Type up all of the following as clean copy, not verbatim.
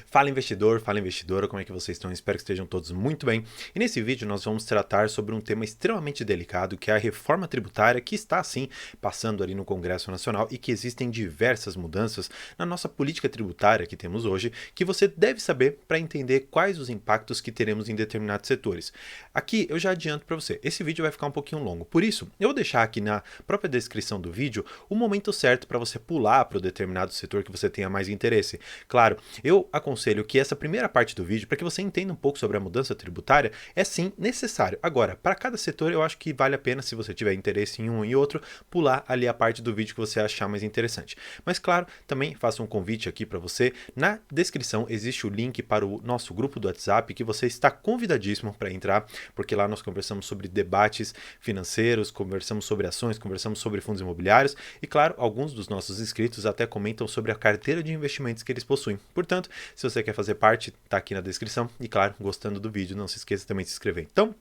Fala investidor, fala investidora, como é que vocês estão? Espero que estejam todos muito bem. E nesse vídeo nós vamos tratar sobre um tema extremamente delicado, que é a reforma tributária, que está sim passando ali no Congresso Nacional e que existem diversas mudanças na nossa política tributária que temos hoje, que você deve saber para entender quais os impactos que teremos em determinados setores. Aqui eu já adianto para você, esse vídeo vai ficar um pouquinho longo, por isso eu vou deixar aqui na própria descrição do vídeo o momento certo para você pular para o determinado setor que você tenha mais interesse. Claro, eu aconselho que essa primeira parte do vídeo, para que você entenda um pouco sobre a mudança tributária, é sim necessário. Agora, para cada setor, eu acho que vale a pena, se você tiver interesse em um e outro, pular ali a parte do vídeo que você achar mais interessante. Mas claro, também faço um convite aqui para você. Na descrição existe o link para o nosso grupo do WhatsApp, que você está convidadíssimo para entrar, porque lá nós conversamos sobre debates financeiros, conversamos sobre ações, conversamos sobre fundos imobiliários e, claro, alguns dos nossos inscritos até comentam sobre a carteira de investimentos que eles possuem. Portanto, se você quer fazer parte, está aqui na descrição. E claro, gostando do vídeo, não se esqueça também de se inscrever. Então,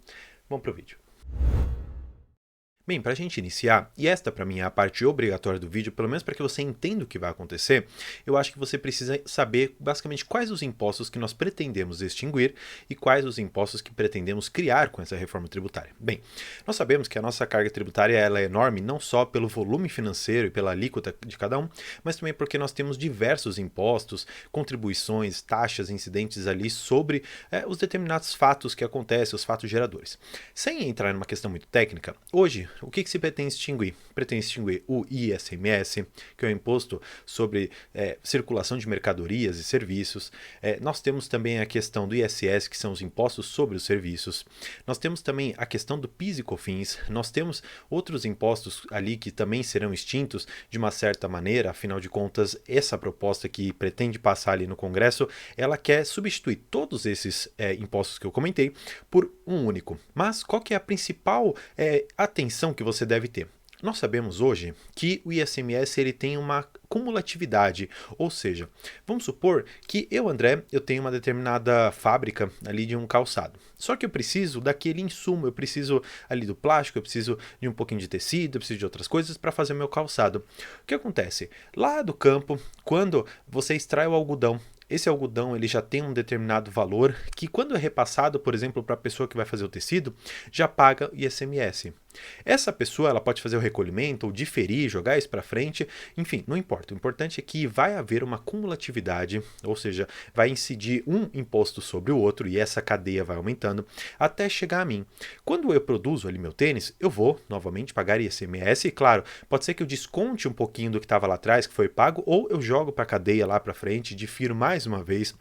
vamos para o vídeo. Bem, para a gente iniciar, e esta para mim é a parte obrigatória do vídeo, pelo menos para que você entenda o que vai acontecer, eu acho que você precisa saber basicamente quais os impostos que nós pretendemos extinguir e quais os impostos que pretendemos criar com essa reforma tributária. Bem, nós sabemos que a nossa carga tributária ela é enorme não só pelo volume financeiro e pela alíquota de cada um, mas também porque nós temos diversos impostos, contribuições, taxas incidentes ali sobre os determinados fatos que acontecem, os fatos geradores. Sem entrar numa questão muito técnica, hoje, o que se pretende extinguir? Pretende extinguir o ICMS, que é o Imposto sobre Circulação de Mercadorias e Serviços. Nós temos também a questão do ISS, que são os impostos sobre os serviços. Nós temos também a questão do PIS e COFINS. Nós temos outros impostos ali que também serão extintos de uma certa maneira. Afinal de contas, essa proposta que pretende passar ali no Congresso, ela quer substituir todos esses impostos que eu comentei por um único. Mas qual que é a principal atenção que você deve ter? Nós sabemos hoje que o ICMS ele tem uma cumulatividade, ou seja, vamos supor que eu, André, eu tenho uma determinada fábrica ali de um calçado. Só que eu preciso daquele insumo, eu preciso ali do plástico, eu preciso de um pouquinho de tecido, eu preciso de outras coisas para fazer o meu calçado. O que acontece? Lá do campo, quando você extrai o algodão, esse algodão ele já tem um determinado valor que quando é repassado, por exemplo, para a pessoa que vai fazer o tecido, já paga ICMS. Essa pessoa ela pode fazer o recolhimento ou diferir, jogar isso para frente, enfim, não importa. O importante é que vai haver uma cumulatividade, ou seja, vai incidir um imposto sobre o outro e essa cadeia vai aumentando até chegar a mim. Quando eu produzo ali meu tênis, eu vou novamente pagar ICMS e claro, pode ser que eu desconte um pouquinho do que estava lá atrás, que foi pago, ou eu jogo para a cadeia lá para frente, difiro mais uma vez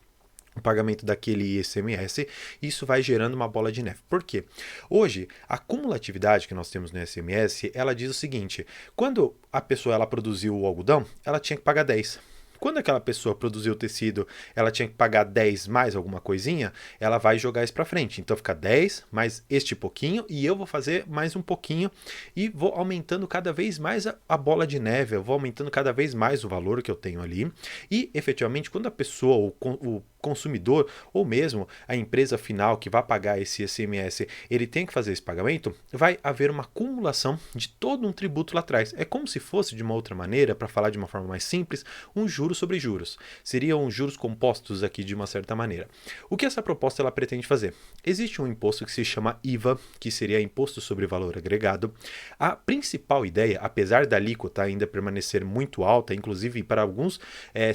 o pagamento daquele ICMS, isso vai gerando uma bola de neve. Por quê? Hoje, a cumulatividade que nós temos no ICMS, ela diz o seguinte, quando a pessoa ela produziu o algodão, ela tinha que pagar 10. Quando aquela pessoa produziu o tecido, ela tinha que pagar 10 mais alguma coisinha, ela vai jogar isso para frente. Então fica 10 mais este pouquinho e eu vou fazer mais um pouquinho e vou aumentando cada vez mais a bola de neve, eu vou aumentando cada vez mais o valor que eu tenho ali. E efetivamente, quando a pessoa, o consumidor ou mesmo a empresa final que vai pagar esse ICMS, ele tem que fazer esse pagamento, vai haver uma acumulação de todo um tributo lá atrás. É como se fosse, de uma outra maneira, para falar de uma forma mais simples, um juros sobre juros. Seriam juros compostos aqui de uma certa maneira. O que essa proposta ela pretende fazer? Existe um imposto que se chama IVA, que seria Imposto sobre Valor Agregado. A principal ideia, apesar da alíquota ainda permanecer muito alta, inclusive para alguns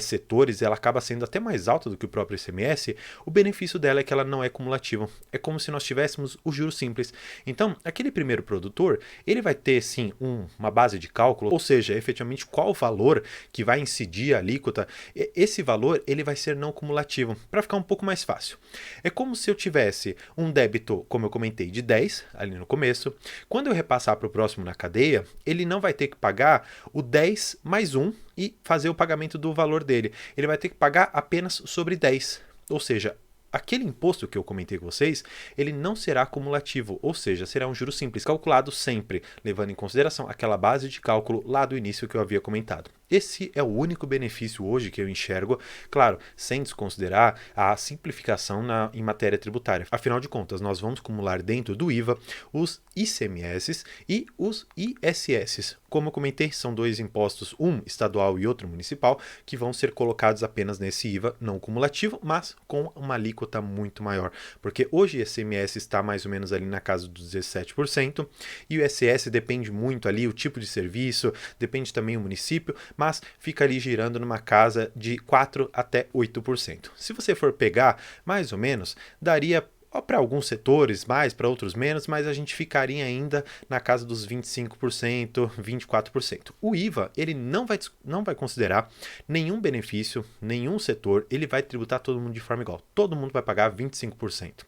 setores ela acaba sendo até mais alta do que o próprio ICMS, o benefício dela é que ela não é cumulativa. É como se nós tivéssemos o juro simples. Então, aquele primeiro produtor, ele vai ter sim uma base de cálculo, ou seja, efetivamente qual o valor que vai incidir a alíquota. Esse valor ele vai ser não cumulativo, para ficar um pouco mais fácil. É como se eu tivesse um débito, como eu comentei, de 10 ali no começo. Quando eu repassar para o próximo na cadeia, ele não vai ter que pagar o 10 mais 1 e fazer o pagamento do valor dele. Ele vai ter que pagar apenas sobre 10. Ou seja, aquele imposto que eu comentei com vocês, ele não será cumulativo, ou seja, será um juro simples, calculado sempre, levando em consideração aquela base de cálculo lá do início que eu havia comentado. Esse é o único benefício hoje que eu enxergo, claro, sem desconsiderar a simplificação em matéria tributária. Afinal de contas, nós vamos acumular dentro do IVA os ICMS e os ISS. Como eu comentei, são dois impostos, um estadual e outro municipal, que vão ser colocados apenas nesse IVA não cumulativo, mas com uma alíquota muito maior. Porque hoje o ICMS está mais ou menos ali na casa dos 17%, e o ISS depende muito ali, o tipo de serviço, depende também o município, mas fica ali girando numa casa de 4 até 8%. Se você for pegar, mais ou menos, daria para alguns setores mais, para outros menos, mas a gente ficaria ainda na casa dos 25%, 24%. O IVA, ele não vai considerar nenhum benefício, nenhum setor, ele vai tributar todo mundo de forma igual. Todo mundo vai pagar 25%.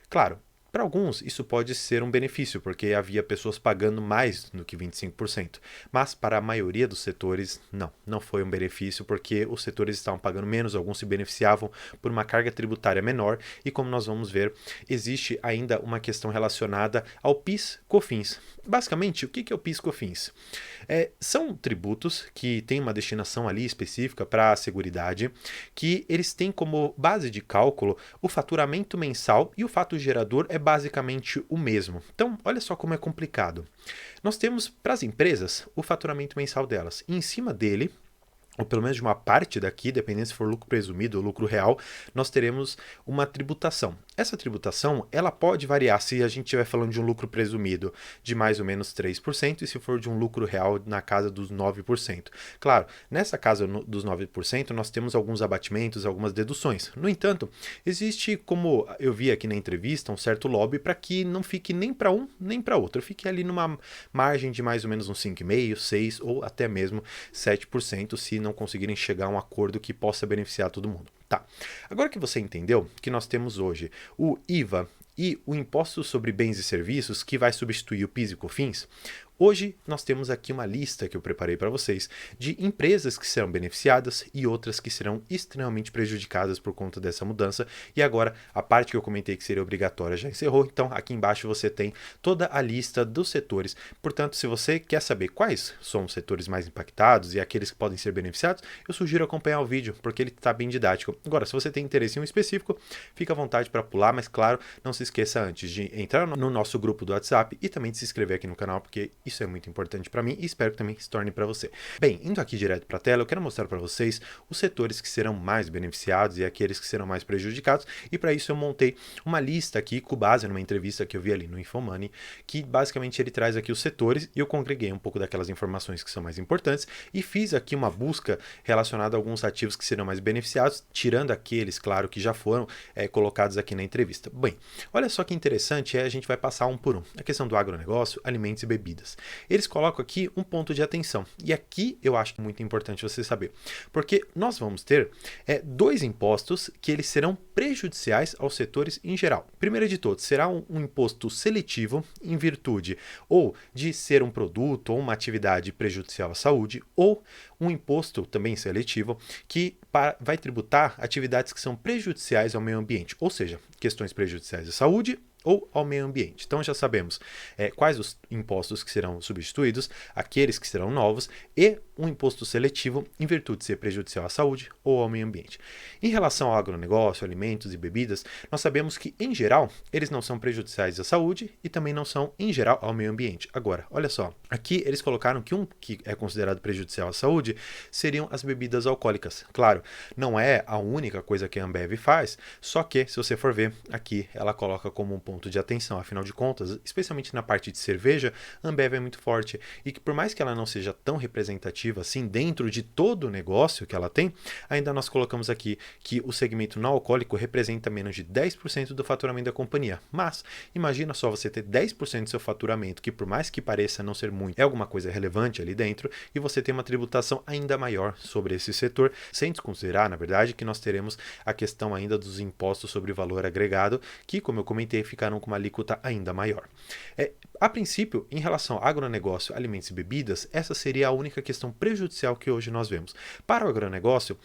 Claro, para alguns, isso pode ser um benefício, porque havia pessoas pagando mais do que 25%. Mas para a maioria dos setores, não foi um benefício, porque os setores estavam pagando menos, alguns se beneficiavam por uma carga tributária menor. E como nós vamos ver, existe ainda uma questão relacionada ao PIS/COFINS. Basicamente, o que é o PIS/COFINS? São tributos que têm uma destinação ali específica para a Seguridade, que eles têm como base de cálculo o faturamento mensal, e o fato gerador é basicamente o mesmo. Então, olha só como é complicado. Nós temos para as empresas o faturamento mensal delas, e em cima dele, ou pelo menos de uma parte daqui, dependendo se for lucro presumido ou lucro real, nós teremos uma tributação. Essa tributação, ela pode variar se a gente estiver falando de um lucro presumido de mais ou menos 3%, e se for de um lucro real na casa dos 9%. Claro, nessa casa dos 9%, nós temos alguns abatimentos, algumas deduções. No entanto, existe, como eu vi aqui na entrevista, um certo lobby para que não fique nem para um nem para outro. Fique ali numa margem de mais ou menos uns 5,5%, 6% ou até mesmo 7%, se não conseguirem chegar a um acordo que possa beneficiar todo mundo. Tá. Agora que você entendeu que nós temos hoje o IVA e o Imposto sobre Bens e Serviços, que vai substituir o PIS e COFINS, hoje nós temos aqui uma lista que eu preparei para vocês de empresas que serão beneficiadas e outras que serão extremamente prejudicadas por conta dessa mudança. E agora a parte que eu comentei que seria obrigatória já encerrou, então aqui embaixo você tem toda a lista dos setores. Portanto, se você quer saber quais são os setores mais impactados e aqueles que podem ser beneficiados, eu sugiro acompanhar o vídeo, porque ele está bem didático. Agora, se você tem interesse em um específico, fica à vontade para pular, mas claro, não se esqueça antes de entrar no nosso grupo do WhatsApp e também de se inscrever aqui no canal, porque isso é muito importante para mim e espero que também se torne para você. Bem, indo aqui direto para a tela, eu quero mostrar para vocês os setores que serão mais beneficiados e aqueles que serão mais prejudicados, e para isso eu montei uma lista aqui com base numa entrevista que eu vi ali no Infomoney, que basicamente ele traz aqui os setores, e eu congreguei um pouco daquelas informações que são mais importantes e fiz aqui uma busca relacionada a alguns ativos que serão mais beneficiados, tirando aqueles, claro, que já foram colocados aqui na entrevista. Bem, olha só que interessante, a gente vai passar um por um. A questão do agronegócio, alimentos e bebidas. Eles colocam aqui um ponto de atenção, e aqui eu acho muito importante você saber, porque nós vamos ter dois impostos que eles serão prejudiciais aos setores em geral. Primeiro de todos, será um imposto seletivo em virtude ou de ser um produto ou uma atividade prejudicial à saúde, ou um imposto também seletivo que vai tributar atividades que são prejudiciais ao meio ambiente, ou seja, questões prejudiciais à saúde ou ao meio ambiente. Então já sabemos quais os impostos que serão substituídos, aqueles que serão novos, e um imposto seletivo em virtude de ser prejudicial à saúde ou ao meio ambiente. Em relação ao agronegócio, alimentos e bebidas, nós sabemos que, em geral, eles não são prejudiciais à saúde e também não são, em geral, ao meio ambiente. Agora, olha só, aqui eles colocaram que um que é considerado prejudicial à saúde seriam as bebidas alcoólicas. Claro, não é a única coisa que a Ambev faz, só que, se você for ver, aqui ela coloca como um ponto de atenção. Afinal de contas, especialmente na parte de cerveja, a Ambev é muito forte, e que por mais que ela não seja tão representativa assim dentro de todo o negócio que ela tem, ainda nós colocamos aqui que o segmento não alcoólico representa menos de 10% do faturamento da companhia. Mas imagina só você ter 10% do seu faturamento, que por mais que pareça não ser muito, é alguma coisa relevante ali dentro, e você tem uma tributação ainda maior sobre esse setor, sem desconsiderar, na verdade, que nós teremos a questão ainda dos impostos sobre valor agregado, que, como eu comentei, fica ficarão com uma alíquota ainda maior. A princípio, em relação ao agronegócio, alimentos e bebidas, essa seria a única questão prejudicial que hoje nós vemos. Para o agronegócio,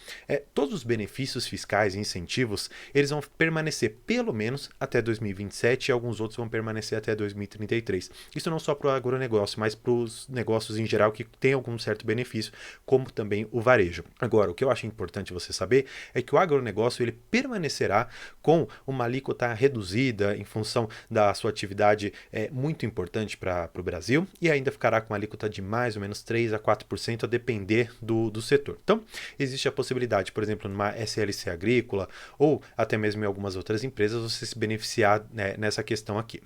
todos os benefícios fiscais e incentivos, eles vão permanecer pelo menos até 2027 e alguns outros vão permanecer até 2033. Isso não só para o agronegócio, mas para os negócios em geral que têm algum certo benefício, como também o varejo. Agora, o que eu acho importante você saber é que o agronegócio ele permanecerá com uma alíquota reduzida em função da sua atividade muito importante para o Brasil e ainda ficará com uma alíquota de mais ou menos 3 a 4% a depender do setor. Então, existe a possibilidade, por exemplo, numa SLC agrícola ou até mesmo em algumas outras empresas, você se beneficiar nessa questão aqui.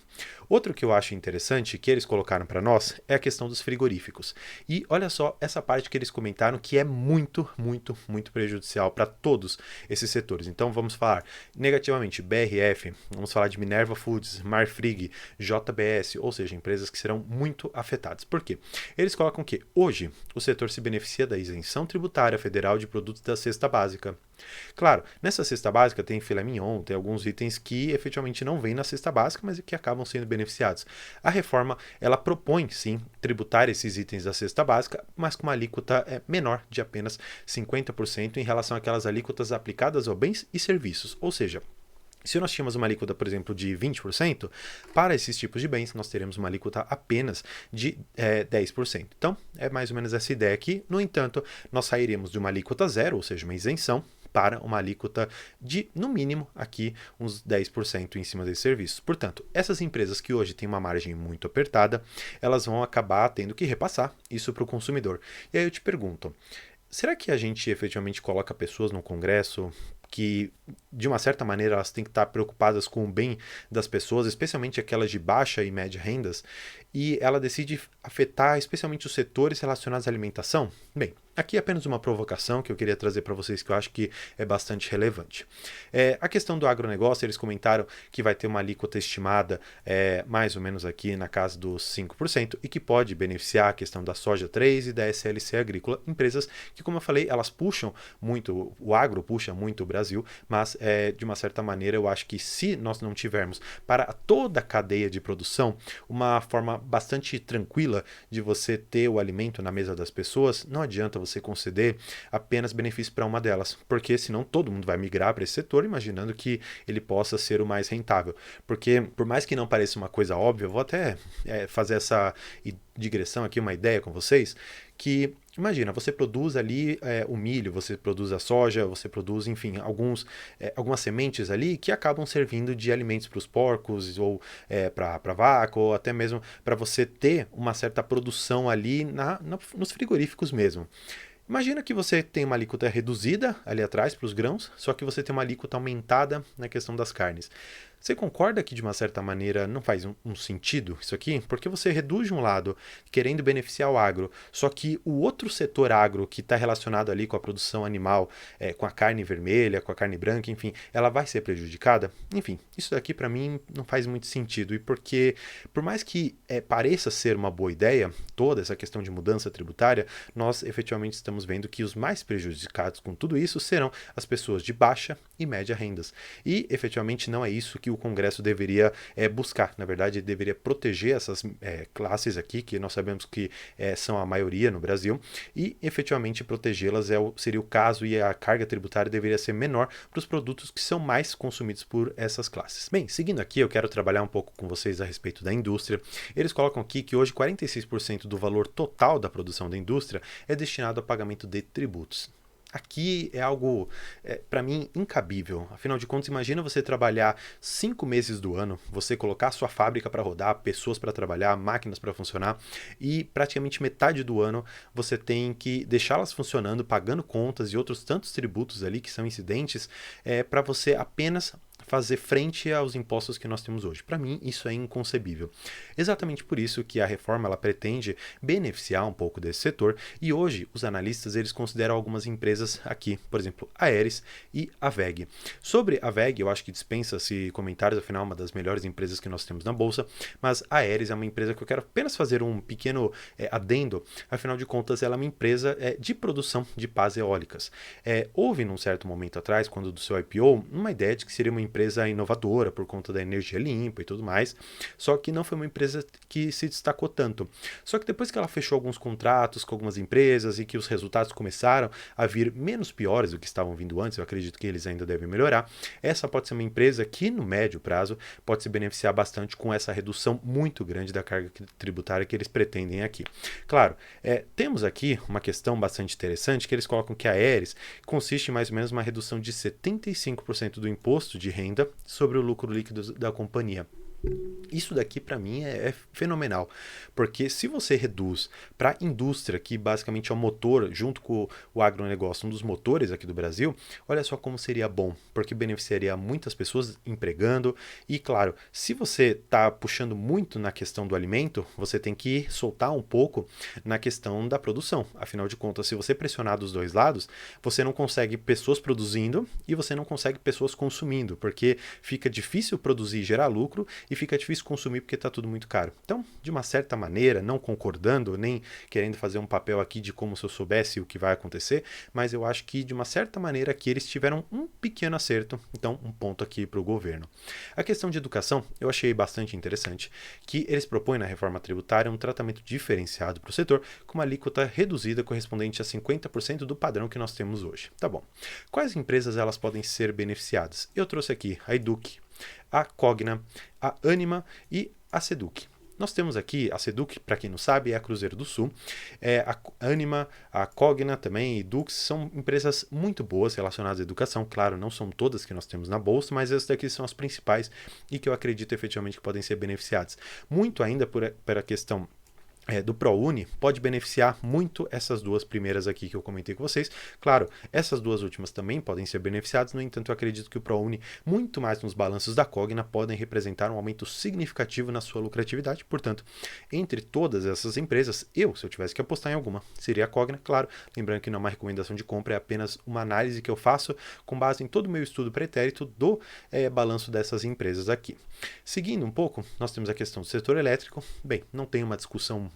Outro que eu acho interessante que eles colocaram para nós é a questão dos frigoríficos. E olha só essa parte que eles comentaram que é muito, muito, muito prejudicial para todos esses setores. Então, vamos falar negativamente BRF, vamos falar de Minerva Foods, Marfrig, JBS, ou seja, empresas que serão muito afetadas. Por quê? Eles colocam que hoje o setor se beneficia da isenção tributária federal de produtos da cesta básica. Claro, nessa cesta básica tem filé mignon, tem alguns itens que efetivamente não vêm na cesta básica, mas que acabam sendo beneficiados. A reforma, ela propõe, sim, tributar esses itens da cesta básica, mas com uma alíquota menor de apenas 50% em relação àquelas alíquotas aplicadas a bens e serviços. Ou seja, se nós tínhamos uma alíquota, por exemplo, de 20%, para esses tipos de bens nós teremos uma alíquota apenas de 10%. Então, é mais ou menos essa ideia aqui. No entanto, nós sairíamos de uma alíquota zero, ou seja, uma isenção, para uma alíquota de, no mínimo, aqui uns 10% em cima desses serviços. Portanto, essas empresas que hoje têm uma margem muito apertada, elas vão acabar tendo que repassar isso para o consumidor. E aí eu te pergunto, será que a gente efetivamente coloca pessoas no Congresso que, de uma certa maneira, elas têm que estar preocupadas com o bem das pessoas, especialmente aquelas de baixa e média rendas, e ela decide afetar especialmente os setores relacionados à alimentação? Bem, aqui é apenas uma provocação que eu queria trazer para vocês que eu acho que é bastante relevante. A questão do agronegócio, eles comentaram que vai ter uma alíquota estimada mais ou menos aqui na casa dos 5% e que pode beneficiar a questão da soja 3 e da SLC agrícola, empresas que, como eu falei, elas puxam muito, o agro puxa muito o Brasil, mas de uma certa maneira eu acho que se nós não tivermos para toda a cadeia de produção uma forma bastante tranquila de você ter o alimento na mesa das pessoas, não adianta você conceder apenas benefício para uma delas, porque senão todo mundo vai migrar para esse setor imaginando que ele possa ser o mais rentável, porque por mais que não pareça uma coisa óbvia, eu vou até fazer essa digressão aqui, uma ideia com vocês, que imagina, você produz ali o milho, você produz a soja, você produz, enfim, algumas sementes ali que acabam servindo de alimentos para os porcos ou para vaca, ou até mesmo para você ter uma certa produção ali nos frigoríficos mesmo. Imagina que você tem uma alíquota reduzida ali atrás para os grãos, só que você tem uma alíquota aumentada na questão das carnes. Você concorda que de uma certa maneira não faz um sentido isso aqui? Porque você reduz de um lado querendo beneficiar o agro, só que o outro setor agro que está relacionado ali com a produção animal, com a carne vermelha, com a carne branca, enfim, ela vai ser prejudicada? Enfim, isso daqui para mim não faz muito sentido e porque por mais que pareça ser uma boa ideia, toda essa questão de mudança tributária, nós efetivamente estamos vendo que os mais prejudicados com tudo isso serão as pessoas de baixa e média rendas. E efetivamente não é isso que o Congresso deveria buscar. Na verdade, ele deveria proteger essas classes aqui, que nós sabemos que são a maioria no Brasil, e efetivamente protegê-las seria o caso e a carga tributária deveria ser menor para os produtos que são mais consumidos por essas classes. Bem, seguindo aqui, eu quero trabalhar um pouco com vocês a respeito da indústria. Eles colocam aqui que hoje 46% do valor total da produção da indústria é destinado ao pagamento de tributos. Aqui é algo, para mim, incabível. Afinal de contas, imagina você trabalhar 5 meses do ano, você colocar sua fábrica para rodar, pessoas para trabalhar, máquinas para funcionar, e praticamente metade do ano você tem que deixá-las funcionando, pagando contas e outros tantos tributos ali que são incidentes, para você apenas fazer frente aos impostos que nós temos hoje. Para mim, isso é inconcebível. Exatamente por isso que a reforma ela pretende beneficiar um pouco desse setor e hoje os analistas eles consideram algumas empresas aqui, por exemplo, a Aeris e a WEG. Sobre a WEG, eu acho que dispensa-se comentários, afinal, uma das melhores empresas que nós temos na Bolsa, mas a Aeris é uma empresa que eu quero apenas fazer um pequeno adendo, afinal de contas, ela é uma empresa de produção de pás eólicas. Houve, num certo momento atrás, quando do seu IPO, uma ideia de que seria uma empresa empresa inovadora por conta da energia limpa e tudo mais, só que não foi uma empresa que se destacou tanto. Só que depois que ela fechou alguns contratos com algumas empresas e que os resultados começaram a vir menos piores do que estavam vindo antes, eu acredito que eles ainda devem melhorar, essa pode ser uma empresa que no médio prazo pode se beneficiar bastante com essa redução muito grande da carga tributária que eles pretendem aqui. Claro, temos aqui uma questão bastante interessante que eles colocam que a Aeres consiste em mais ou menos uma redução de 75% do imposto de renda sobre o lucro líquido da companhia. Isso daqui para mim é fenomenal, porque se você reduz para a indústria, que basicamente é o motor, junto com o agronegócio, um dos motores aqui do Brasil, olha só como seria bom, porque beneficiaria muitas pessoas empregando e, claro, se você está puxando muito na questão do alimento, você tem que soltar um pouco na questão da produção. Afinal de contas, se você pressionar dos dois lados, você não consegue pessoas produzindo e você não consegue pessoas consumindo, porque fica difícil produzir e gerar lucro e fica difícil consumir porque está tudo muito caro. Então, de uma certa maneira, não concordando, nem querendo fazer um papel aqui de como se eu soubesse o que vai acontecer, mas eu acho que de uma certa maneira aqui eles tiveram um pequeno acerto, então um ponto aqui para o governo. A questão de educação eu achei bastante interessante, que eles propõem na reforma tributária um tratamento diferenciado para o setor, com uma alíquota reduzida correspondente a 50% do padrão que nós temos hoje. Tá bom. Quais empresas elas podem ser beneficiadas? Eu trouxe aqui a Educ, a Cogna, a Ânima e a Seduc. Nós temos aqui a Seduc, para quem não sabe, é a Cruzeiro do Sul. A Ânima, a Cogna também e Edux são empresas muito boas relacionadas à educação. Claro, não são todas que nós temos na bolsa, mas essas daqui são as principais e que eu acredito efetivamente que podem ser beneficiadas. Muito ainda por a questão do ProUni, pode beneficiar muito essas duas primeiras aqui que eu comentei com vocês. Claro, essas duas últimas também podem ser beneficiadas, no entanto, eu acredito que o ProUni, muito mais nos balanços da Cogna, podem representar um aumento significativo na sua lucratividade. Portanto, entre todas essas empresas, se eu tivesse que apostar em alguma, seria a Cogna, claro. Lembrando que não é uma recomendação de compra, é apenas uma análise que eu faço com base em todo o meu estudo pretérito do balanço dessas empresas aqui. Seguindo um pouco, nós temos a questão do setor elétrico. Bem, não tem uma discussão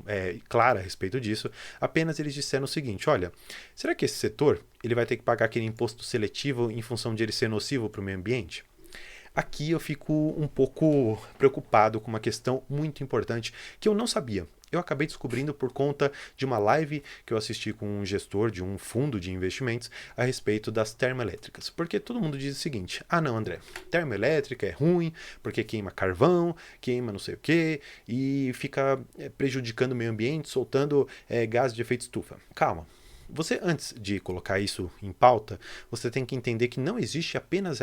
clara a respeito disso, apenas eles disseram o seguinte: olha, será que esse setor ele vai ter que pagar aquele imposto seletivo em função de ele ser nocivo para o meio ambiente? Aqui eu fico um pouco preocupado com uma questão muito importante que eu não sabia. Eu acabei descobrindo por conta de uma live que eu assisti com um gestor de um fundo de investimentos a respeito das termoelétricas. Porque todo mundo diz o seguinte: ah não, André, termoelétrica é ruim porque queima carvão, queima não sei o que e fica prejudicando o meio ambiente, soltando gás de efeito estufa. Calma. Você, antes de colocar isso em pauta, você tem que entender que não existe apenas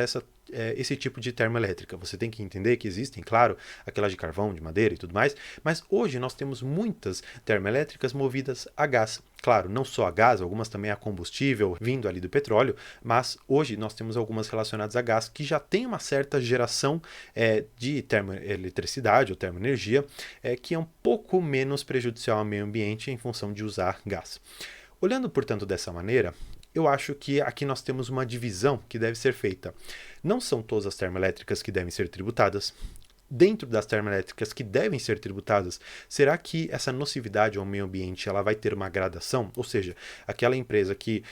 esse tipo de termoelétrica. Você tem que entender que existem, claro, aquelas de carvão, de madeira e tudo mais, mas hoje nós temos muitas termoelétricas movidas a gás. Claro, não só a gás, algumas também a combustível vindo ali do petróleo, mas hoje nós temos algumas relacionadas a gás que já tem uma certa geração de termoeletricidade ou termoenergia que é um pouco menos prejudicial ao meio ambiente em função de usar gás. Olhando, portanto, dessa maneira, eu acho que aqui nós temos uma divisão que deve ser feita. Não são todas as termoelétricas que devem ser tributadas. Dentro das termoelétricas que devem ser tributadas, será que essa nocividade ao meio ambiente ela vai ter uma gradação? Ou seja, aquela empresa que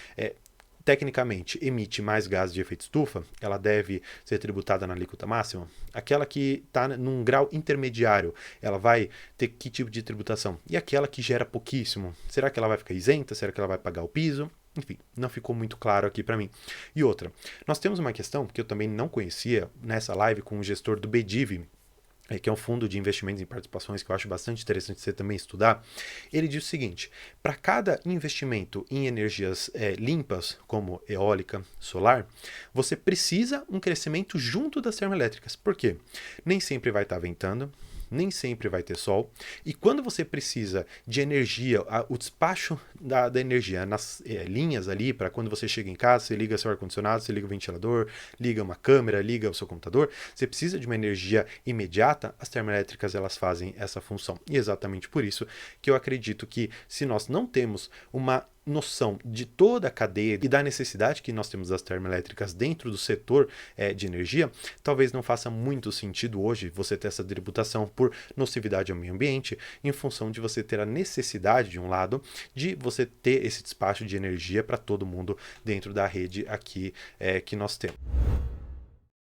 tecnicamente emite mais gases de efeito estufa, ela deve ser tributada na alíquota máxima? Aquela que está num grau intermediário, ela vai ter que tipo de tributação? E aquela que gera pouquíssimo, será que ela vai ficar isenta? Será que ela vai pagar o piso? Enfim, não ficou muito claro aqui para mim. E outra, nós temos uma questão que eu também não conhecia nessa live com o gestor do BDIV, que é um fundo de investimentos em participações que eu acho bastante interessante você também estudar. Ele diz o seguinte: para cada investimento em energias limpas, como eólica, solar, você precisa um crescimento junto das termoelétricas. Por quê? Nem sempre vai estar ventando, nem sempre vai ter sol, e quando você precisa de energia, o despacho da energia nas linhas ali, para quando você chega em casa, você liga seu ar-condicionado, você liga o ventilador, liga uma câmera, liga o seu computador, você precisa de uma energia imediata, as termoelétricas elas fazem essa função. E é exatamente por isso que eu acredito que se nós não temos uma noção de toda a cadeia e da necessidade que nós temos das termoelétricas dentro do setor de energia, talvez não faça muito sentido hoje você ter essa tributação por nocividade ao meio ambiente, em função de você ter a necessidade, de um lado, de você ter esse despacho de energia para todo mundo dentro da rede aqui que nós temos.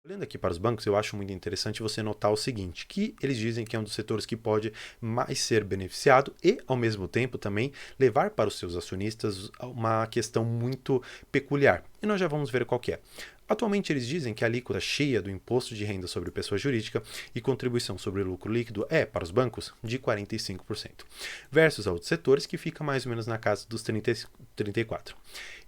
Olhando aqui para os bancos, eu acho muito interessante você notar o seguinte, que eles dizem que é um dos setores que pode mais ser beneficiado e, ao mesmo tempo, também levar para os seus acionistas uma questão muito peculiar. E nós já vamos ver qual que é. Atualmente, eles dizem que a alíquota cheia do imposto de renda sobre pessoa jurídica e contribuição sobre o lucro líquido é, para os bancos, de 45%, versus a outros setores que fica mais ou menos na casa dos 34%.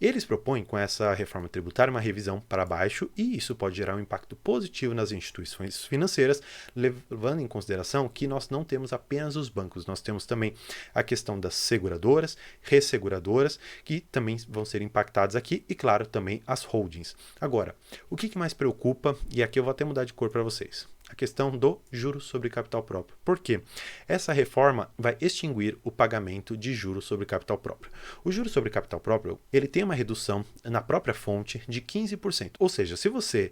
Eles propõem, com essa reforma tributária, uma revisão para baixo e isso pode gerar um impacto positivo nas instituições financeiras, levando em consideração que nós não temos apenas os bancos, nós temos também a questão das seguradoras, resseguradoras, que também vão ser impactadas aqui e, claro, também as holdings. Agora, o que mais preocupa, e aqui eu vou até mudar de cor para vocês, a questão do juros sobre capital próprio. Por quê? Essa reforma vai extinguir o pagamento de juros sobre capital próprio. O juro sobre capital próprio, ele tem uma redução na própria fonte de 15%. Ou seja, se você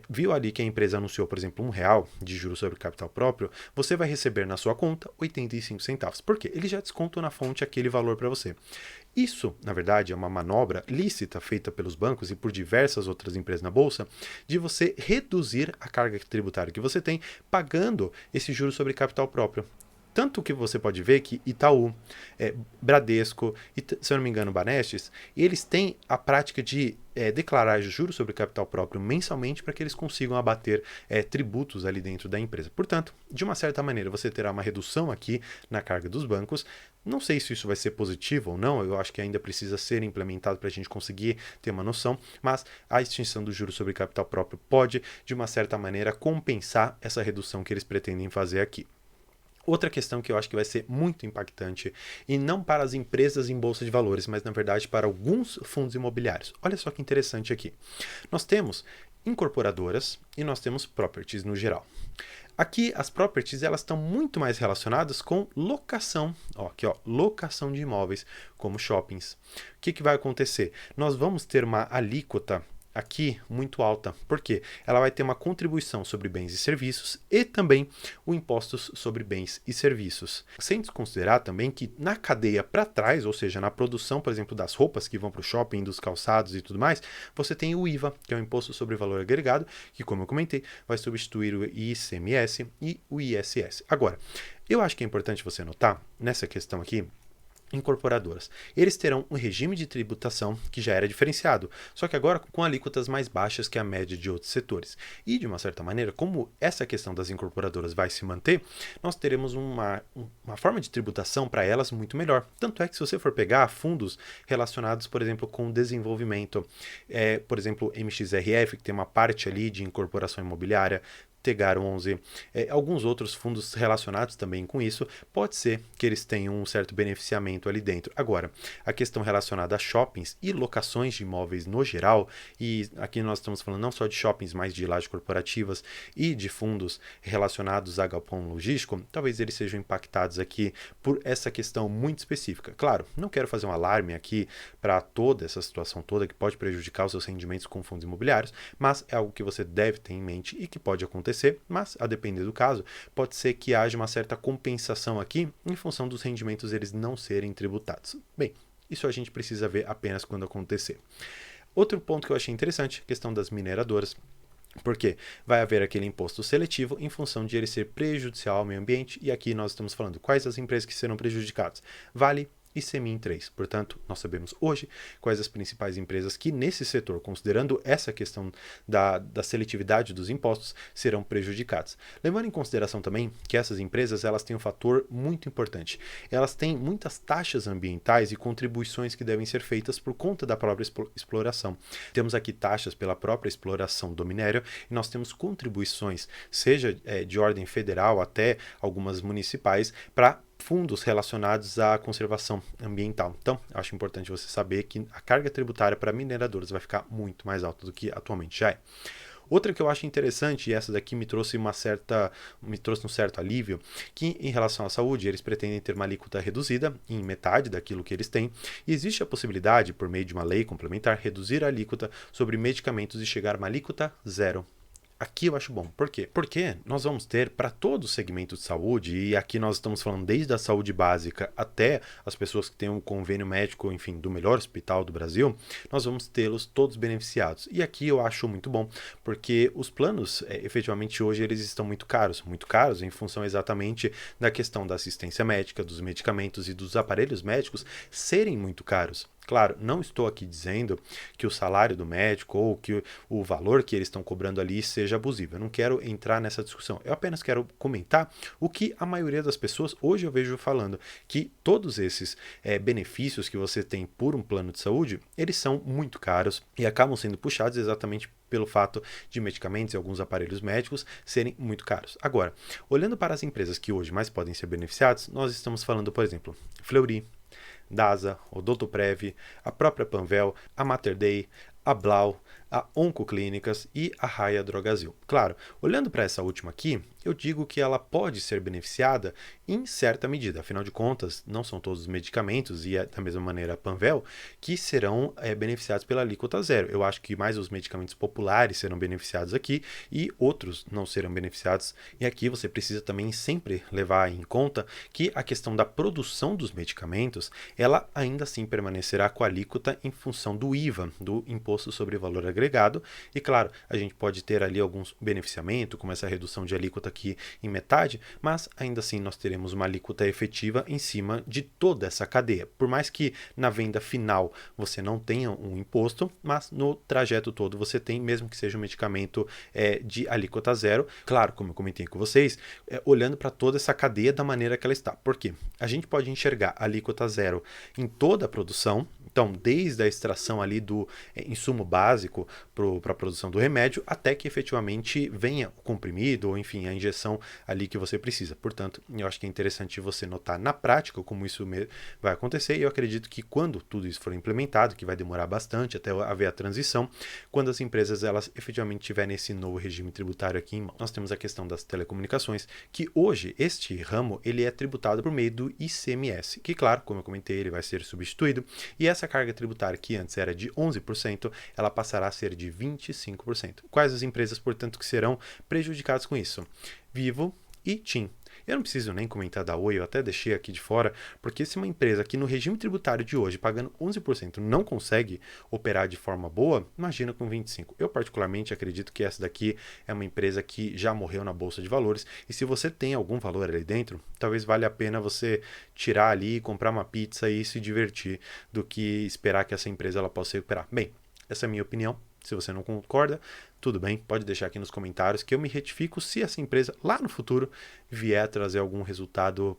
viu ali que a empresa anunciou, por exemplo, R$ 1 de juros sobre capital próprio, você vai receber na sua conta 85 centavos. Por quê? Ele já descontou na fonte aquele valor para você. Isso, na verdade, é uma manobra lícita feita pelos bancos e por diversas outras empresas na bolsa de você reduzir a carga tributária que você tem pagando esse juro sobre capital próprio. Tanto que você pode ver que Itaú, Bradesco e, se eu não me engano, Banestes, eles têm a prática de declarar juros sobre capital próprio mensalmente para que eles consigam abater tributos ali dentro da empresa. Portanto, de uma certa maneira, você terá uma redução aqui na carga dos bancos. Não sei se isso vai ser positivo ou não, eu acho que ainda precisa ser implementado para a gente conseguir ter uma noção, mas a extinção do juro sobre capital próprio pode, de uma certa maneira, compensar essa redução que eles pretendem fazer aqui. Outra questão que eu acho que vai ser muito impactante, e não para as empresas em bolsa de valores, mas na verdade para alguns fundos imobiliários. Olha só que interessante aqui. Nós temos incorporadoras e nós temos properties no geral. Aqui as properties elas estão muito mais relacionadas com locação, locação de imóveis, como shoppings. O que vai acontecer? Nós vamos ter uma alíquota aqui muito alta, porque ela vai ter uma contribuição sobre bens e serviços e também o impostos sobre bens e serviços. Sem desconsiderar também que na cadeia para trás, ou seja, na produção, por exemplo, das roupas que vão para o shopping, dos calçados e tudo mais, você tem o IVA, que é o Imposto sobre Valor Agregado, que, como eu comentei, vai substituir o ICMS e o ISS. Agora, eu acho que é importante você notar nessa questão aqui, incorporadoras. Eles terão um regime de tributação que já era diferenciado, só que agora com alíquotas mais baixas que a média de outros setores. E, de uma certa maneira, como essa questão das incorporadoras vai se manter, nós teremos uma forma de tributação para elas muito melhor. Tanto é que se você for pegar fundos relacionados, por exemplo, com desenvolvimento, por exemplo, MXRF, que tem uma parte ali de incorporação imobiliária, Tegar 11, alguns outros fundos relacionados também com isso, pode ser que eles tenham um certo beneficiamento ali dentro. Agora, a questão relacionada a shoppings e locações de imóveis no geral, e aqui nós estamos falando não só de shoppings, mas de lajes corporativas e de fundos relacionados a galpão logístico, talvez eles sejam impactados aqui por essa questão muito específica. Claro, não quero fazer um alarme aqui para toda essa situação toda que pode prejudicar os seus rendimentos com fundos imobiliários, mas é algo que você deve ter em mente e que pode acontecer, mas a depender do caso, pode ser que haja uma certa compensação aqui em função dos rendimentos eles não serem tributados. Bem, isso a gente precisa ver apenas quando acontecer. Outro ponto que eu achei interessante, a questão das mineradoras, porque vai haver aquele imposto seletivo em função de ele ser prejudicial ao meio ambiente, e aqui nós estamos falando quais as empresas que serão prejudicadas. Vale e Semin 3. Portanto, nós sabemos hoje quais as principais empresas que nesse setor, considerando essa questão da seletividade dos impostos, serão prejudicadas. Levando em consideração também que essas empresas elas têm um fator muito importante. Elas têm muitas taxas ambientais e contribuições que devem ser feitas por conta da própria exploração. Temos aqui taxas pela própria exploração do minério e nós temos contribuições, seja de ordem federal até algumas municipais, para fundos relacionados à conservação ambiental. Então, acho importante você saber que a carga tributária para mineradoras vai ficar muito mais alta do que atualmente já é. Outra que eu acho interessante, e essa daqui me trouxe um certo alívio, que em relação à saúde, eles pretendem ter uma alíquota reduzida em metade daquilo que eles têm, e existe a possibilidade, por meio de uma lei complementar, reduzir a alíquota sobre medicamentos e chegar a uma alíquota zero. Aqui eu acho bom. Por quê? Porque nós vamos ter para todo o segmento de saúde, e aqui nós estamos falando desde a saúde básica até as pessoas que têm um convênio médico, enfim, do melhor hospital do Brasil, nós vamos tê-los todos beneficiados. E aqui eu acho muito bom, porque os planos, efetivamente hoje, eles estão muito caros em função exatamente da questão da assistência médica, dos medicamentos e dos aparelhos médicos serem muito caros. Claro, não estou aqui dizendo que o salário do médico ou que o valor que eles estão cobrando ali seja abusivo. Eu não quero entrar nessa discussão. Eu apenas quero comentar o que a maioria das pessoas hoje eu vejo falando, que todos esses benefícios que você tem por um plano de saúde, eles são muito caros e acabam sendo puxados exatamente pelo fato de medicamentos e alguns aparelhos médicos serem muito caros. Agora, olhando para as empresas que hoje mais podem ser beneficiadas, nós estamos falando, por exemplo, Fleury, Dasa, Odontoprev, a própria Panvel, a Mater Dei, a Blau, a Oncoclínicas e a Raia Drogasil. Claro, olhando para essa última aqui, eu digo que ela pode ser beneficiada em certa medida. Afinal de contas, não são todos os medicamentos, e da mesma maneira a Panvel, que serão beneficiados pela alíquota zero. Eu acho que mais os medicamentos populares serão beneficiados aqui e outros não serão beneficiados. E aqui você precisa também sempre levar em conta que a questão da produção dos medicamentos, ela ainda assim permanecerá com a alíquota em função do IVA, do Imposto sobre Valor Agregado. E claro, a gente pode ter ali alguns beneficiamentos, como essa redução de alíquota aqui em metade, mas ainda assim nós teremos uma alíquota efetiva em cima de toda essa cadeia. Por mais que na venda final você não tenha um imposto, mas no trajeto todo você tem, mesmo que seja um medicamento de alíquota zero. Claro, como eu comentei com vocês, olhando para toda essa cadeia da maneira que ela está. Por quê? A gente pode enxergar a alíquota zero em toda a produção. Então, desde a extração ali do insumo básico para a produção do remédio, até que efetivamente venha o comprimido, ou enfim, a injeção ali que você precisa. Portanto, eu acho que é interessante você notar na prática como isso vai acontecer, e eu acredito que quando tudo isso for implementado, que vai demorar bastante até haver a transição, quando as empresas elas efetivamente tiverem esse novo regime tributário aqui em mão. Nós temos a questão das telecomunicações, que hoje este ramo ele é tributado por meio do ICMS, que claro, como eu comentei, ele vai ser substituído, e essa carga tributária que antes era de 11%, ela passará a ser de 25%. Quais as empresas, portanto, que serão prejudicadas com isso? Vivo e TIM. Eu não preciso nem comentar da Oi, eu até deixei aqui de fora, porque se uma empresa aqui no regime tributário de hoje, pagando 11%, não consegue operar de forma boa, imagina com 25%. Eu particularmente acredito que essa daqui é uma empresa que já morreu na Bolsa de Valores, e se você tem algum valor ali dentro, talvez valha a pena você tirar ali, comprar uma pizza e se divertir, do que esperar que essa empresa ela possa recuperar. Bem, essa é a minha opinião. Se você não concorda, tudo bem, pode deixar aqui nos comentários que eu me retifico se essa empresa lá no futuro vier a trazer algum resultado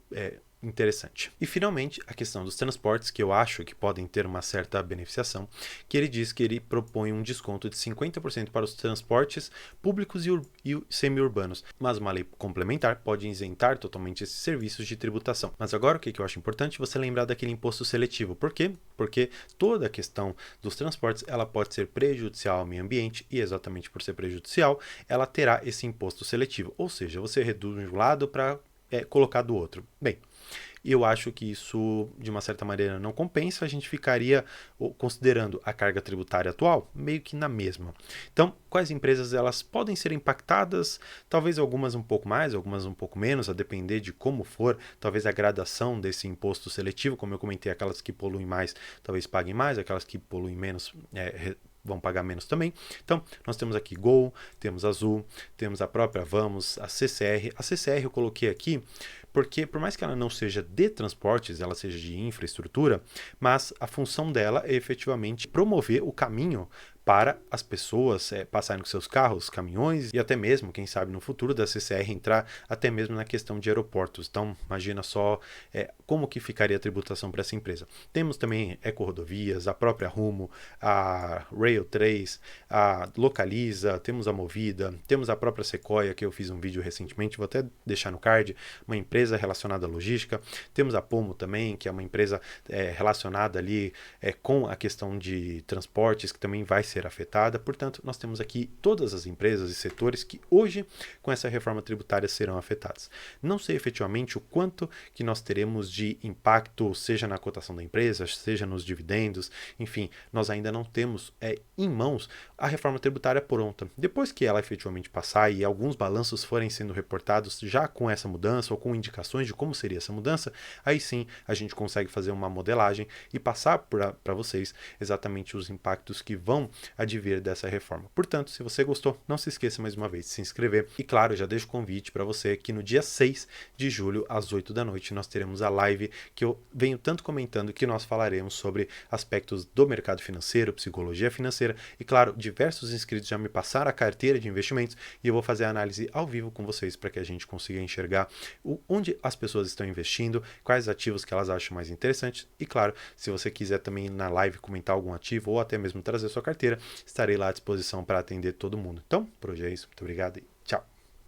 interessante. E finalmente, a questão dos transportes, que eu acho que podem ter uma certa beneficiação, que ele diz que ele propõe um desconto de 50% para os transportes públicos e semi-urbanos, mas uma lei complementar pode isentar totalmente esses serviços de tributação. Mas agora o que eu acho importante? Você lembrar daquele imposto seletivo. Por quê? Porque toda a questão dos transportes ela pode ser prejudicial ao meio ambiente, e exatamente por ser prejudicial, ela terá esse imposto seletivo, ou seja, você reduz de um lado para colocar do outro. Bem, eu acho que isso, de uma certa maneira, não compensa. A gente ficaria, considerando a carga tributária atual, meio que na mesma. Então, quais empresas elas podem ser impactadas? Talvez algumas um pouco mais, algumas um pouco menos, a depender de como for, talvez a gradação desse imposto seletivo. Como eu comentei, aquelas que poluem mais, talvez paguem mais, aquelas que poluem menos, vão pagar menos também. Então, nós temos aqui Gol, temos Azul, temos a própria Vamos, a CCR. A CCR eu coloquei aqui porque, por mais que ela não seja de transportes, ela seja de infraestrutura, mas a função dela é efetivamente promover o caminho para as pessoas passarem com seus carros, caminhões, e até mesmo, quem sabe no futuro da CCR entrar até mesmo na questão de aeroportos. Então, imagina só como que ficaria a tributação para essa empresa. Temos também Ecorodovias, a própria Rumo, a Rail 3, a Localiza, temos a Movida, temos a própria Sequoia, que eu fiz um vídeo recentemente, vou até deixar no card, uma empresa relacionada à logística. Temos a Pomo também, que é uma empresa relacionada ali com a questão de transportes, que também vai ser afetada. Portanto, nós temos aqui todas as empresas e setores que hoje, com essa reforma tributária, serão afetados. Não sei efetivamente o quanto que nós teremos de impacto, seja na cotação da empresa, seja nos dividendos, enfim, nós ainda não temos em mãos a reforma tributária pronta. Depois que ela efetivamente passar e alguns balanços forem sendo reportados já com essa mudança ou com indicações de como seria essa mudança, aí sim a gente consegue fazer uma modelagem e passar para vocês exatamente os impactos que vão advir dessa reforma. Portanto, se você gostou, não se esqueça mais uma vez de se inscrever. E claro, já deixo o convite para você que no dia 6 de julho, às 8 da noite, nós teremos a live que eu venho tanto comentando, que nós falaremos sobre aspectos do mercado financeiro, psicologia financeira e, claro, diversos inscritos já me passaram a carteira de investimentos e eu vou fazer a análise ao vivo com vocês para que a gente consiga enxergar onde as pessoas estão investindo, quais ativos que elas acham mais interessantes e, claro, se você quiser também na live comentar algum ativo ou até mesmo trazer sua carteira, estarei lá à disposição para atender todo mundo. Então, por hoje é isso. Muito obrigado.